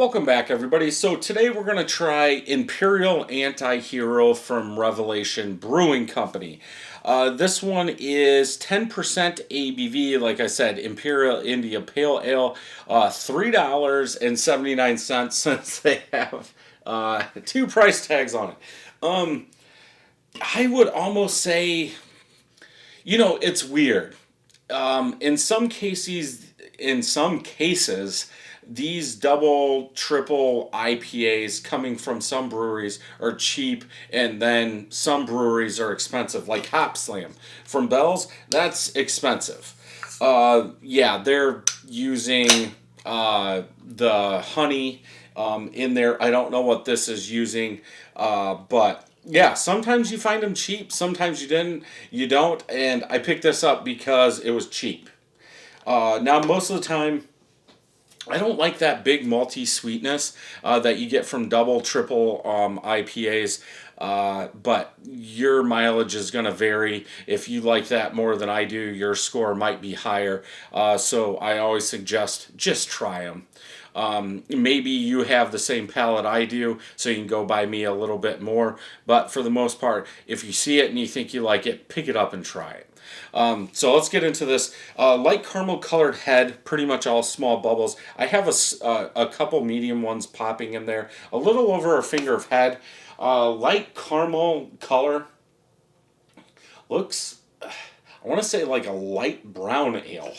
Welcome back, everybody. So today we're going to try Imperial Anti Hero from Revelation Brewing Company. This one is 10% ABV. Like I said, Imperial India Pale Ale, $3.79 since they have two price tags on it. I would almost say, it's weird. In some cases, these double, triple IPAs coming from some breweries are cheap, and then some breweries are expensive, like Hop Slam from Bell's. That's expensive. Yeah, they're using the honey in there. I don't know what this is using, but yeah, sometimes you find them cheap, sometimes you don't, and I picked this up because it was cheap. Now, most of the time, I don't like that big malty sweetness that you get from double, triple IPAs. But your mileage is going to vary. If you like that more than I do, your score might be higher. So I always suggest just try them. Maybe you have the same palate I do, so you can go buy me a little bit more. But for the most part, if you see it and you think you like it, pick it up and try it. So let's get into this. Light caramel colored head, pretty much all small bubbles. I have a couple medium ones popping in there. A little over a finger of head. Light caramel color. Looks, I want to say like a light brown ale.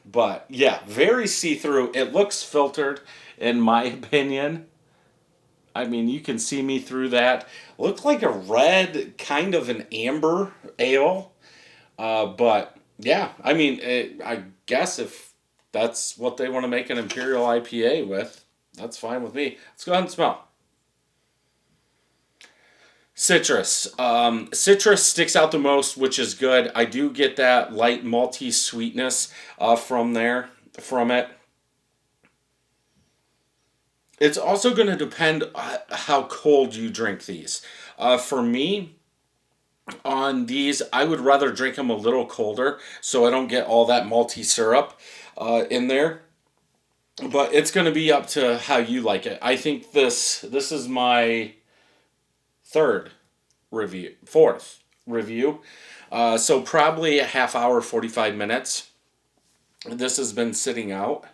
But yeah, very see-through. It looks filtered, in my opinion. I mean, you can see me through that. Looked like a red, kind of an amber ale. But yeah, I mean, I guess if that's what they want to make an Imperial IPA with, that's fine with me. Let's go ahead and smell. Citrus. Citrus sticks out the most, which is good. I do get that light malty sweetness from it. It's also going to depend how cold you drink these. For me, on these, I would rather drink them a little colder so I don't get all that malty syrup in there. But it's going to be up to how you like it. I think this is my fourth review. So probably a half hour, 45 minutes. This has been sitting out.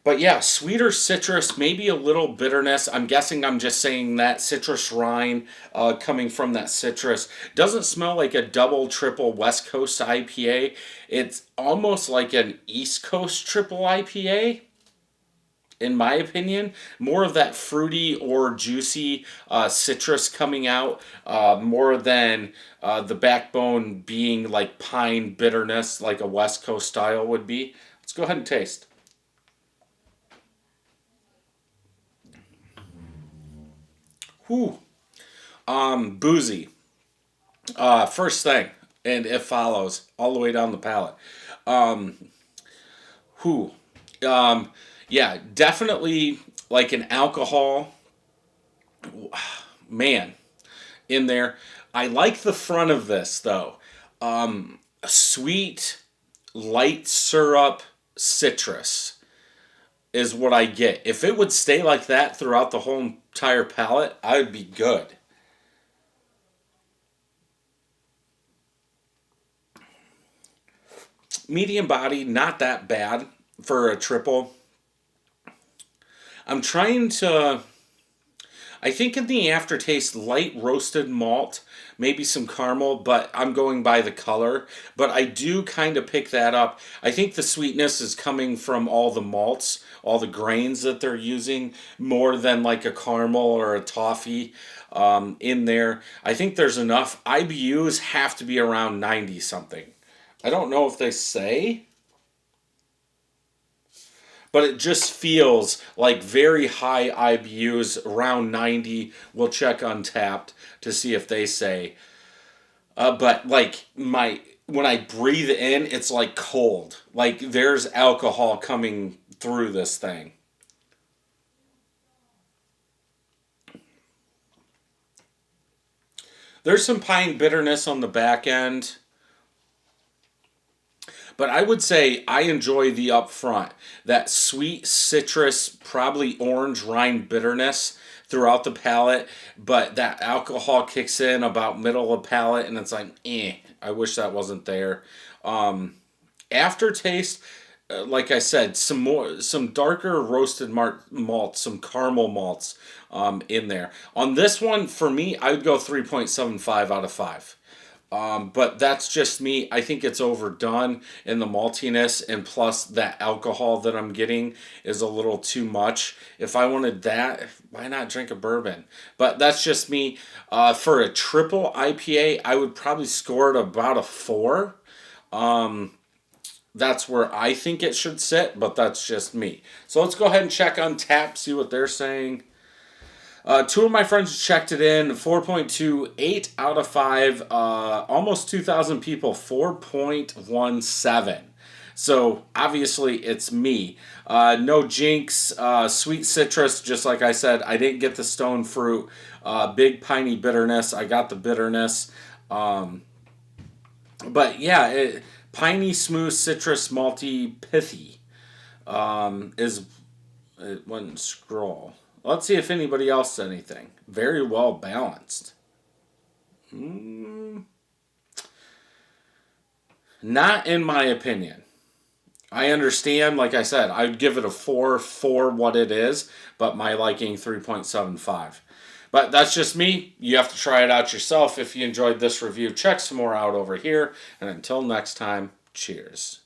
But yeah, sweeter citrus, maybe a little bitterness. I'm guessing I'm just saying that citrus rind coming from that citrus. Doesn't smell like a double, triple West Coast IPA. It's almost like an East Coast triple IPA, in my opinion. More of that fruity or juicy citrus coming out, more than the backbone being like pine bitterness, like a West Coast style would be. Let's go ahead and taste. Whew. Boozy. First thing, and it follows all the way down the palate. Um, whew. Um, yeah, definitely like an alcohol man in there. I like the front of this though. Sweet, light syrup, citrus is what I get. If it would stay like that throughout the whole entire palate, I would be good. Medium body, not that bad for a triple. I'm trying to. I think in the aftertaste, light roasted malt, maybe some caramel, but I'm going by the color. But I do kind of pick that up. I think the sweetness is coming from all the malts, all the grains that they're using, more than like a caramel or a toffee in there. I think there's enough. IBUs have to be around 90 something. I don't know if they say, but it just feels like very high IBUs, around 90. We'll check Untapped to see if they say. But like when I breathe in, it's like cold. Like there's alcohol coming through this thing. There's some pine bitterness on the back end, But I would say I enjoy the up front. That sweet citrus, probably orange rind bitterness throughout the palate, but that alcohol kicks in about middle of palate, and it's like, I wish that wasn't there. Aftertaste, like I said, some darker roasted malts, some caramel malts in there. On this one, for me, I would go 3.75 out of 5. But that's just me. I think it's overdone in the maltiness, and plus that alcohol that I'm getting is a little too much. If I wanted that, why not drink a bourbon? But that's just me. For a triple IPA, I would probably score it about a 4. That's where I think it should sit, but that's just me. So let's go ahead and check on tap, see what they're saying. Two of my friends checked it in, 4.28 out of 5. Almost 2,000 people, 4.17. So obviously it's me. No jinx, sweet citrus, just like I said. I didn't get the stone fruit. Big piney bitterness. I got the bitterness. But yeah, piney, smooth, citrus, malty, pithy is it wouldn't scroll. Let's see if anybody else said anything. Very well balanced. Not in my opinion. I understand, like I said, I'd give it a 4 for what it is, but my liking 3.75. But that's just me. You have to try it out yourself. If you enjoyed this review, check some more out over here. And until next time, cheers.